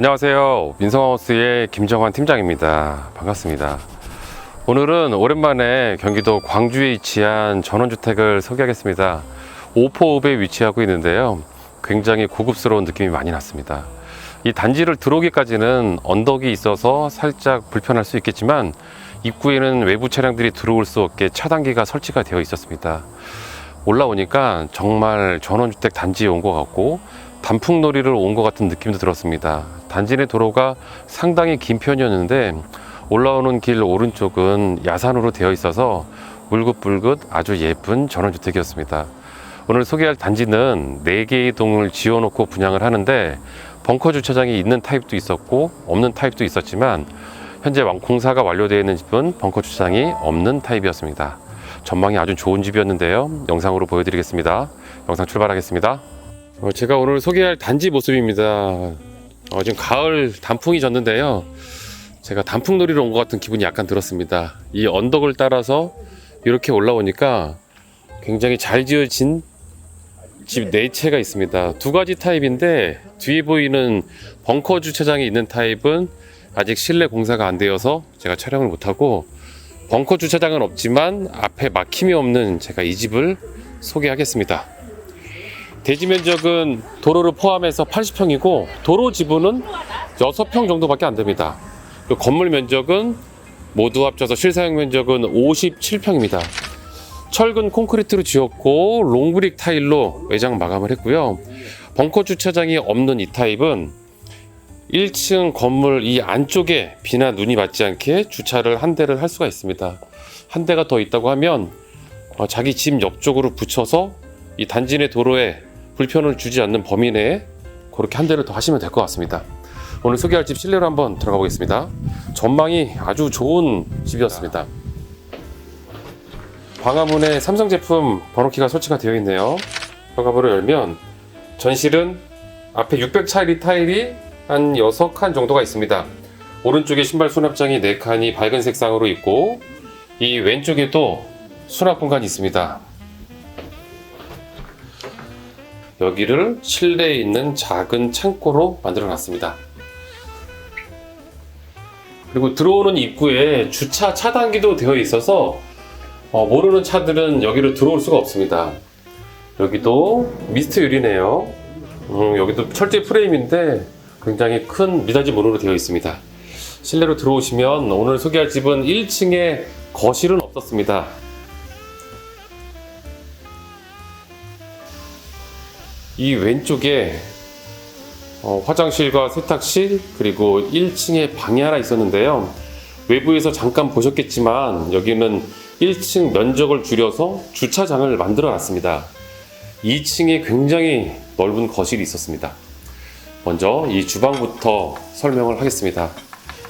안녕하세요. 민성하우스의 김정환 팀장입니다. 반갑습니다. 오늘은 오랜만에 경기도 광주에 위치한 전원주택을 소개하겠습니다. 오포읍에 위치하고 있는데요. 굉장히 고급스러운 느낌이 많이 났습니다. 이 단지를 들어오기까지는 언덕이 있어서 살짝 불편할 수 있겠지만 입구에는 외부 차량들이 들어올 수 없게 차단기가 설치가 되어 있었습니다. 올라오니까 정말 전원주택 단지에 온 것 같고 단풍놀이를 온 것 같은 느낌도 들었습니다. 단지 내 도로가 상당히 긴 편이었는데 올라오는 길 오른쪽은 야산으로 되어 있어서 울긋불긋 아주 예쁜 전원주택이었습니다. 오늘 소개할 단지는 4개의 동을 지어놓고 분양을 하는데 벙커 주차장이 있는 타입도 있었고 없는 타입도 있었지만 현재 공사가 완료되어 있는 집은 벙커 주차장이 없는 타입이었습니다. 전망이 아주 좋은 집이었는데요. 영상으로 보여드리겠습니다. 영상 출발하겠습니다. 제가 오늘 소개할 단지 모습입니다. 지금 가을 단풍이 졌는데요. 제가 단풍놀이로 온 것 같은 기분이 약간 들었습니다. 이 언덕을 따라서 이렇게 올라오니까 굉장히 잘 지어진 집 4채가 있습니다. 2가지 타입인데 뒤에 보이는 벙커 주차장이 있는 타입은 아직 실내 공사가 안 되어서 제가 촬영을 못하고, 벙커 주차장은 없지만 앞에 막힘이 없는 제가 이 집을 소개하겠습니다. 대지 면적은 도로를 포함해서 80평이고 도로 지분은 6평 정도밖에 안 됩니다. 건물 면적은 모두 합쳐서 실사용 면적은 57평입니다. 철근 콘크리트로 지었고 롱브릭 타일로 외장 마감을 했고요. 벙커 주차장이 없는 이 타입은 1층 건물 이 안쪽에 비나 눈이 맞지 않게 주차를 한 대를 할 수가 있습니다. 한 대가 더 있다고 하면 자기 집 옆쪽으로 붙여서 이 단지 내 도로에 불편을 주지 않는 범위 내에 그렇게 한 대를 더 하시면 될 것 같습니다. 오늘 소개할 집 실내로 한번 들어가 보겠습니다. 전망이 아주 좋은 집이었습니다. 방화문에 삼성 제품 번호키가 설치가 되어 있네요. 현관문을 열면 전실은 앞에 600짜리 타일이 한 6칸 정도가 있습니다. 오른쪽에 신발 수납장이 4칸이 밝은 색상으로 있고 이 왼쪽에도 수납 공간이 있습니다. 여기를 실내에 있는 작은 창고로 만들어 놨습니다. 그리고 들어오는 입구에 주차 차단기도 되어 있어서 모르는 차들은 여기로 들어올 수가 없습니다. 여기도 미스트 유리네요. 여기도 철제 프레임인데 굉장히 큰 미닫이 문으로 되어 있습니다. 실내로 들어오시면 오늘 소개할 집은 1층에 거실은 없었습니다. 이 왼쪽에 화장실과 세탁실 그리고 1층에 방이 하나 있었는데요. 외부에서 잠깐 보셨겠지만 여기는 1층 면적을 줄여서 주차장을 만들어 놨습니다. 2층에 굉장히 넓은 거실이 있었습니다. 먼저 이 주방부터 설명을 하겠습니다.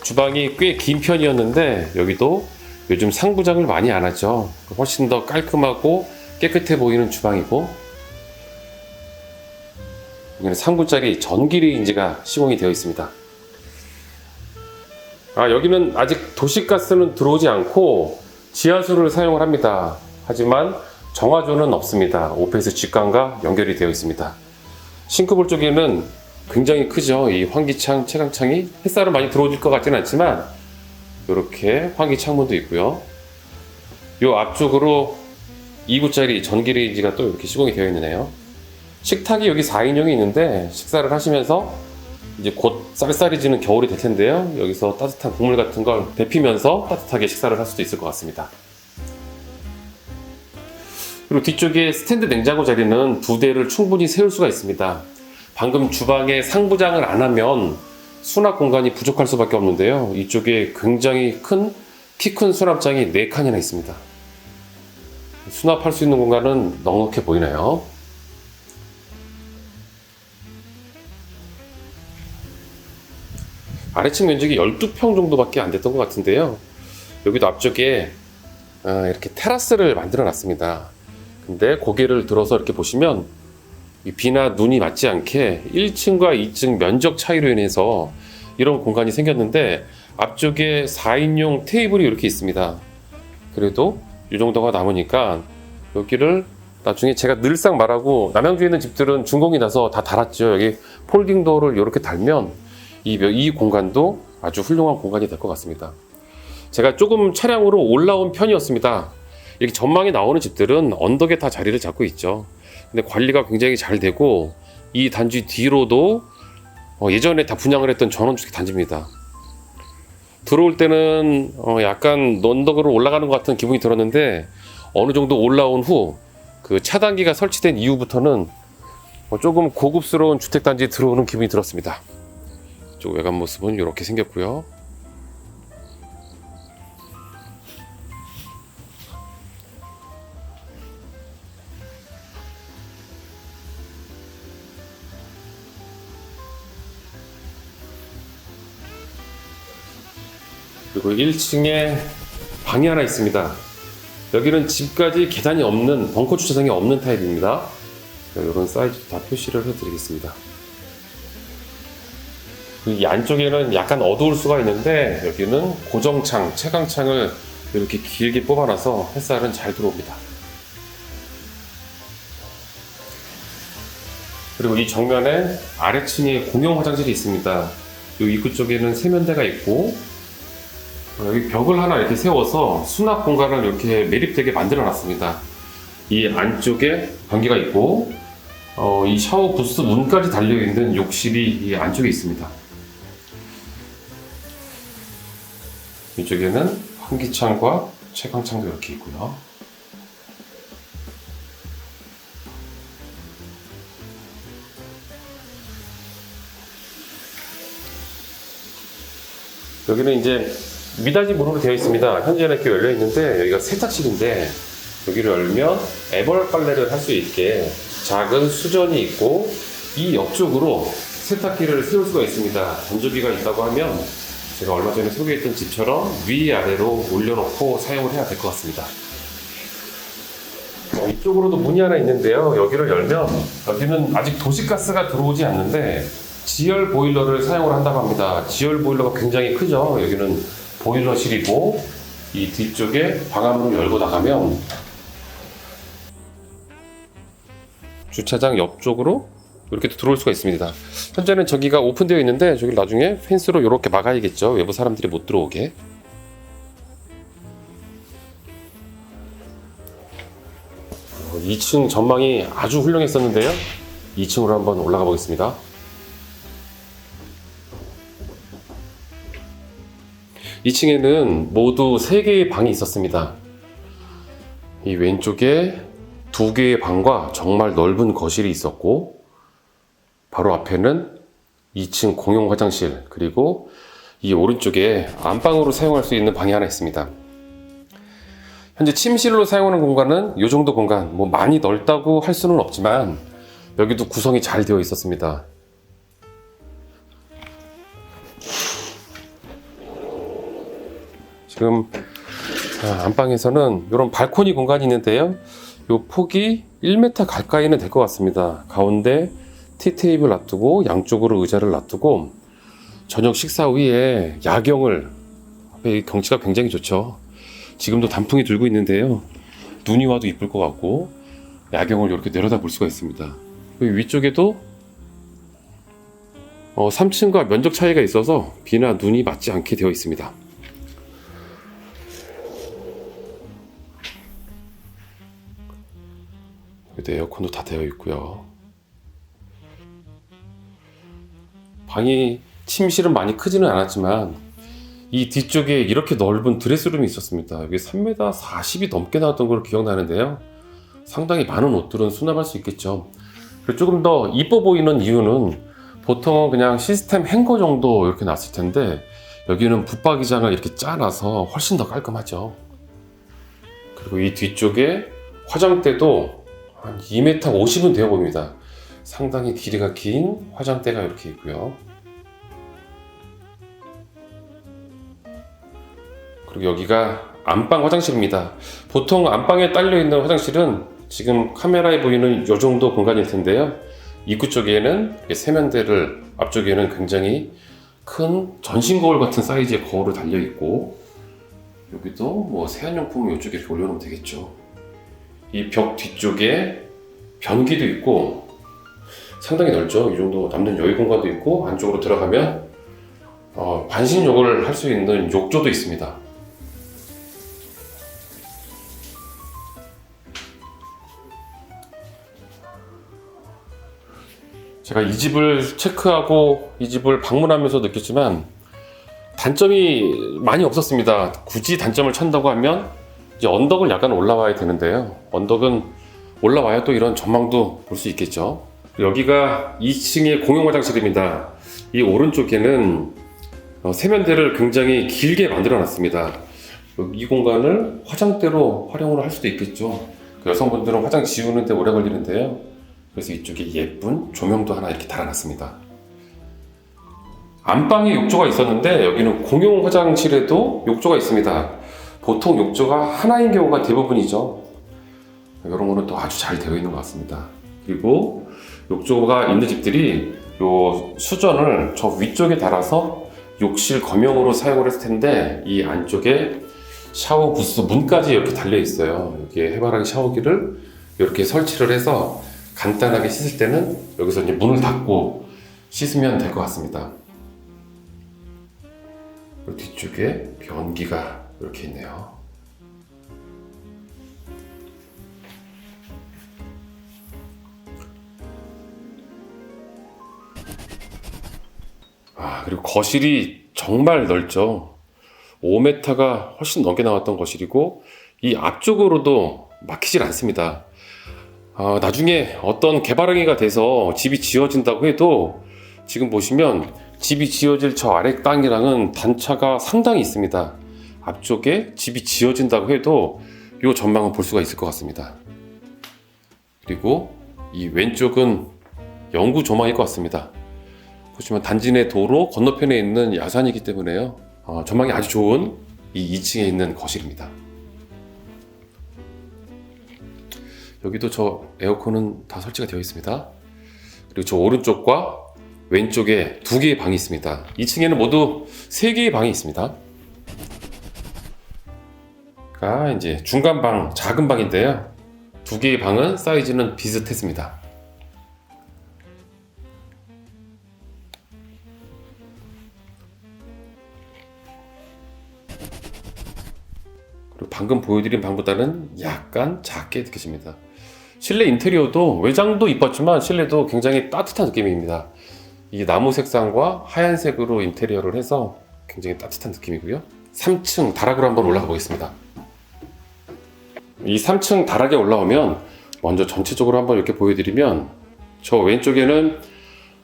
주방이 꽤 긴 편이었는데 여기도 요즘 상부장을 많이 안 하죠. 훨씬 더 깔끔하고 깨끗해 보이는 주방이고, 여기는 3구짜리 전기레인지가 시공이 되어 있습니다. 여기는 아직 도시가스는 들어오지 않고 지하수를 사용을 합니다. 하지만 정화조는 없습니다. 오페스 직관과 연결이 되어 있습니다. 싱크볼 쪽에는 굉장히 크죠. 이 환기창, 채광창이 햇살은 많이 들어오질 것 같지는 않지만 이렇게 환기 창문도 있고요. 이 앞쪽으로 2구짜리 전기레인지가 또 이렇게 시공이 되어 있네요. 식탁이 여기 4인용이 있는데 식사를 하시면서 이제 곧 쌀쌀해지는 겨울이 될 텐데요. 여기서 따뜻한 국물 같은 걸 데피면서 따뜻하게 식사를 할 수도 있을 것 같습니다. 그리고 뒤쪽에 스탠드 냉장고 자리는 2대를 충분히 세울 수가 있습니다. 방금 주방에 상부장을 안 하면 수납 공간이 부족할 수밖에 없는데요. 이쪽에 굉장히 키 큰 수납장이 4칸이나 있습니다. 수납할 수 있는 공간은 넉넉해 보이네요. 아래층 면적이 12평 정도밖에 안 됐던 것 같은데요. 여기도 앞쪽에 이렇게 테라스를 만들어 놨습니다. 근데 고개를 들어서 이렇게 보시면 비나 눈이 맞지 않게 1층과 2층 면적 차이로 인해서 이런 공간이 생겼는데 앞쪽에 4인용 테이블이 이렇게 있습니다. 그래도 이 정도가 남으니까 여기를 나중에 제가 늘상 말하고 남양주에 있는 집들은 준공이 나서 다 달았죠. 여기 폴딩 도어를 이렇게 달면 이 공간도 아주 훌륭한 공간이 될 것 같습니다. 제가 조금 차량으로 올라온 편이었습니다. 이렇게 전망이 나오는 집들은 언덕에 다 자리를 잡고 있죠. 근데 관리가 굉장히 잘 되고 이 단지 뒤로도 예전에 다 분양을 했던 전원주택 단지입니다. 들어올 때는 약간 언덕으로 올라가는 것 같은 기분이 들었는데 어느 정도 올라온 후 그 차단기가 설치된 이후부터는 조금 고급스러운 주택 단지에 들어오는 기분이 들었습니다. 이쪽 외관 모습은 이렇게 생겼고요. 그리고 1층에 방이 하나 있습니다. 여기는 집까지 계단이 없는, 벙커 주차장이 없는 타입입니다. 이런 사이즈 다 표시를 해드리겠습니다. 이 안쪽에는 약간 어두울 수가 있는데 여기는 고정창, 채광창을 이렇게 길게 뽑아놔서 햇살은 잘 들어옵니다. 그리고 이 정면에 아래층에 공용 화장실이 있습니다. 이 입구 쪽에는 세면대가 있고 여기 벽을 하나 이렇게 세워서 수납 공간을 이렇게 매립되게 만들어 놨습니다. 이 안쪽에 변기가 있고 이 샤워 부스 문까지 달려있는 욕실이 이 안쪽에 있습니다. 이쪽에는 환기창과 채광창도 이렇게 있고요. 여기는 이제 미닫이 문으로 되어 있습니다. 현재는 이렇게 열려 있는데 여기가 세탁실인데 여기를 열면 애벌 빨래를 할 수 있게 작은 수전이 있고 이 옆쪽으로 세탁기를 세울 수가 있습니다. 건조기가 있다고 하면 제가 얼마 전에 소개했던 집처럼 위아래로 올려놓고 사용을 해야 될 것 같습니다. 이쪽으로도 문이 하나 있는데요. 여기를 열면 여기는 아직 도시가스가 들어오지 않는데 지열 보일러를 사용을 한다고 합니다. 지열 보일러가 굉장히 크죠. 여기는 보일러실이고 이 뒤쪽에 방화문을 열고 나가면 주차장 옆쪽으로 이렇게 들어올 수가 있습니다. 현재는 저기가 오픈되어 있는데 저기 나중에 펜스로 이렇게 막아야겠죠. 외부 사람들이 못 들어오게. 어, 2층 전망이 아주 훌륭했었는데요. 2층으로 한번 올라가 보겠습니다. 2층에는 모두 3개의 방이 있었습니다. 이 왼쪽에 2개의 방과 정말 넓은 거실이 있었고 바로 앞에는 2층 공용 화장실, 그리고 이 오른쪽에 안방으로 사용할 수 있는 방이 하나 있습니다. 현재 침실로 사용하는 공간은 이 정도 공간, 뭐 많이 넓다고 할 수는 없지만 여기도 구성이 잘 되어 있었습니다. 지금 안방에서는 이런 발코니 공간이 있는데요. 이 폭이 1m 가까이는 될 것 같습니다. 가운데 티테이블 놔두고 양쪽으로 의자를 놔두고 저녁 식사 후에 야경을, 앞에 경치가 굉장히 좋죠. 지금도 단풍이 들고 있는데요. 눈이 와도 이쁠 것 같고 야경을 이렇게 내려다 볼 수가 있습니다. 여기 위쪽에도 3층과 면적 차이가 있어서 비나 눈이 맞지 않게 되어 있습니다. 여기도 에어컨도 다 되어 있고요. 방이, 침실은 많이 크지는 않았지만 이 뒤쪽에 이렇게 넓은 드레스룸이 있었습니다. 여기 3m 40이 넘게 나왔던 걸 기억나는데요. 상당히 많은 옷들은 수납할 수 있겠죠. 그리고 조금 더 이뻐 보이는 이유는 보통은 그냥 시스템 행거 정도 이렇게 놨을 텐데 여기는 붙박이장을 이렇게 짜놔서 훨씬 더 깔끔하죠. 그리고 이 뒤쪽에 화장대도 한 2m 50은 되어 보입니다. 상당히 길이가 긴 화장대가 이렇게 있고요. 그리고 여기가 안방 화장실입니다. 보통 안방에 딸려 있는 화장실은 지금 카메라에 보이는 이 정도 공간일 텐데요. 입구 쪽에는 세면대를, 앞쪽에는 굉장히 큰 전신 거울 같은 사이즈의 거울을 달려 있고 여기도 뭐 세안용품을 이쪽에 이렇게 올려놓으면 되겠죠. 이 벽 뒤쪽에 변기도 있고 상당히 넓죠. 이 정도 남는 여유 공간도 있고 안쪽으로 들어가면 반신욕을 할 수 있는 욕조도 있습니다. 제가 이 집을 체크하고 이 집을 방문하면서 느꼈지만 단점이 많이 없었습니다. 굳이 단점을 찾는다고 하면 이제 언덕을 약간 올라와야 되는데요. 언덕은 올라와야 또 이런 전망도 볼 수 있겠죠. 여기가 2층의 공용 화장실입니다. 이 오른쪽에는 세면대를 굉장히 길게 만들어 놨습니다. 이 공간을 화장대로 활용을 할 수도 있겠죠. 여성분들은 화장 지우는데 오래 걸리는데요. 그래서 이쪽에 예쁜 조명도 하나 이렇게 달아놨습니다. 안방에 욕조가 있었는데 여기는 공용 화장실에도 욕조가 있습니다. 보통 욕조가 하나인 경우가 대부분이죠. 이런 거는 또 아주 잘 되어 있는 것 같습니다. 그리고 욕조가 있는 집들이 요 수전을 저 위쪽에 달아서 욕실 검용으로 사용을 했을 텐데 이 안쪽에 샤워 부스 문까지 이렇게 달려 있어요. 여기에 해바라기 샤워기를 이렇게 설치를 해서 간단하게 씻을 때는 여기서 이제 문을 닫고 씻으면 될 것 같습니다. 뒤쪽에 변기가 이렇게 있네요. 그리고 거실이 정말 넓죠. 5m가 훨씬 넘게 나왔던 거실이고 이 앞쪽으로도 막히질 않습니다. 나중에 어떤 개발행위가 돼서 집이 지어진다고 해도 지금 보시면 집이 지어질 저 아래 땅이랑은 단차가 상당히 있습니다. 앞쪽에 집이 지어진다고 해도 이 전망은 볼 수가 있을 것 같습니다. 그리고 이 왼쪽은 영구 조망일 것 같습니다. 보시면 단지 내 도로 건너편에 있는 야산이기 때문에요. 전망이 아주 좋은 이 2층에 있는 거실입니다. 여기도 저 에어컨은 다 설치가 되어 있습니다. 그리고 저 오른쪽과 왼쪽에 2개의 방이 있습니다. 2층에는 모두 3개의 방이 있습니다. 이제 중간 방, 작은 방인데요. 2개의 방은 사이즈는 비슷했습니다. 그리고 방금 보여드린 방보다는 약간 작게 느껴집니다. 실내 인테리어도 외장도 이뻤지만 실내도 굉장히 따뜻한 느낌입니다. 이 나무 색상과 하얀색으로 인테리어를 해서 굉장히 따뜻한 느낌이고요. 3층 다락으로 한번 올라가 보겠습니다. 이 3층 다락에 올라오면 먼저 전체적으로 한번 이렇게 보여드리면 저 왼쪽에는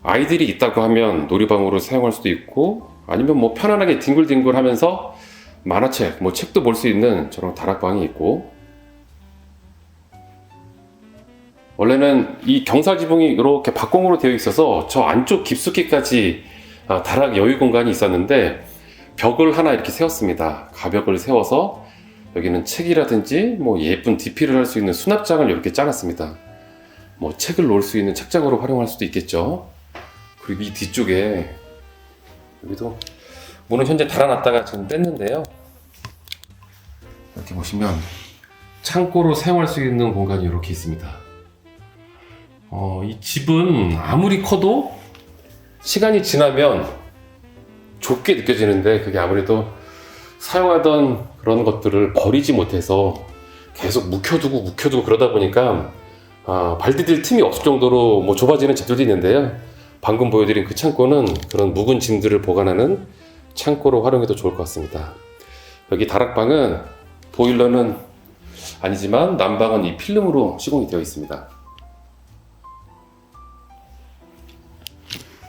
아이들이 있다고 하면 놀이방으로 사용할 수도 있고 아니면 뭐 편안하게 뒹굴뒹굴 하면서 만화책, 뭐 책도 볼 수 있는 저런 다락방이 있고 원래는 이 경사지붕이 이렇게 박공으로 되어 있어서 저 안쪽 깊숙이까지 다락 여유 공간이 있었는데 벽을 하나 이렇게 세웠습니다. 가벽을 세워서 여기는 책이라든지 뭐 예쁜 DP를 할 수 있는 수납장을 이렇게 짜놨습니다. 뭐 책을 놓을 수 있는 책장으로 활용할 수도 있겠죠. 그리고 이 뒤쪽에 여기도 문은 현재 달아놨다가 지금 뺐는데요. 이렇게 보시면 창고로 사용할 수 있는 공간이 이렇게 있습니다. 이 집은 아무리 커도 시간이 지나면 좁게 느껴지는데 그게 아무래도 사용하던 그런 것들을 버리지 못해서 계속 묵혀두고 그러다 보니까 발 디딜 틈이 없을 정도로 뭐 좁아지는 집들도 있는데요. 방금 보여드린 그 창고는 그런 묵은 짐들을 보관하는 창고로 활용해도 좋을 것 같습니다. 여기 다락방은 보일러는 아니지만 난방은 이 필름으로 시공이 되어 있습니다.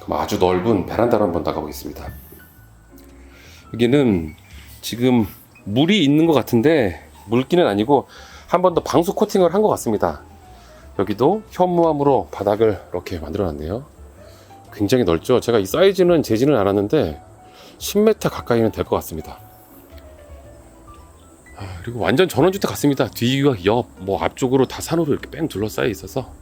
그럼 아주 넓은 베란다로 한번 나가보겠습니다. 여기는 지금 물이 있는 것 같은데 물기는 아니고 한 번 더 방수 코팅을 한 것 같습니다. 여기도 현무암으로 바닥을 이렇게 만들어 놨네요. 굉장히 넓죠. 제가 이 사이즈는 재지는 않았는데 10m 가까이는 될 것 같습니다. 그리고 완전 전원주택 같습니다. 뒤와 옆, 뭐 앞쪽으로 다 산으로 이렇게 뺑 둘러싸여 있어서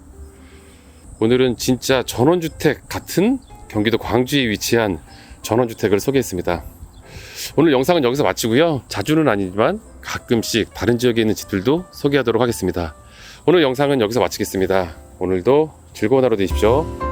오늘은 진짜 전원주택 같은 경기도 광주에 위치한 전원주택을 소개했습니다. 오늘 영상은 여기서 마치고요. 자주는 아니지만 가끔씩 다른 지역에 있는 집들도 소개하도록 하겠습니다. 오늘 영상은 여기서 마치겠습니다. 오늘도 즐거운 하루 되십시오.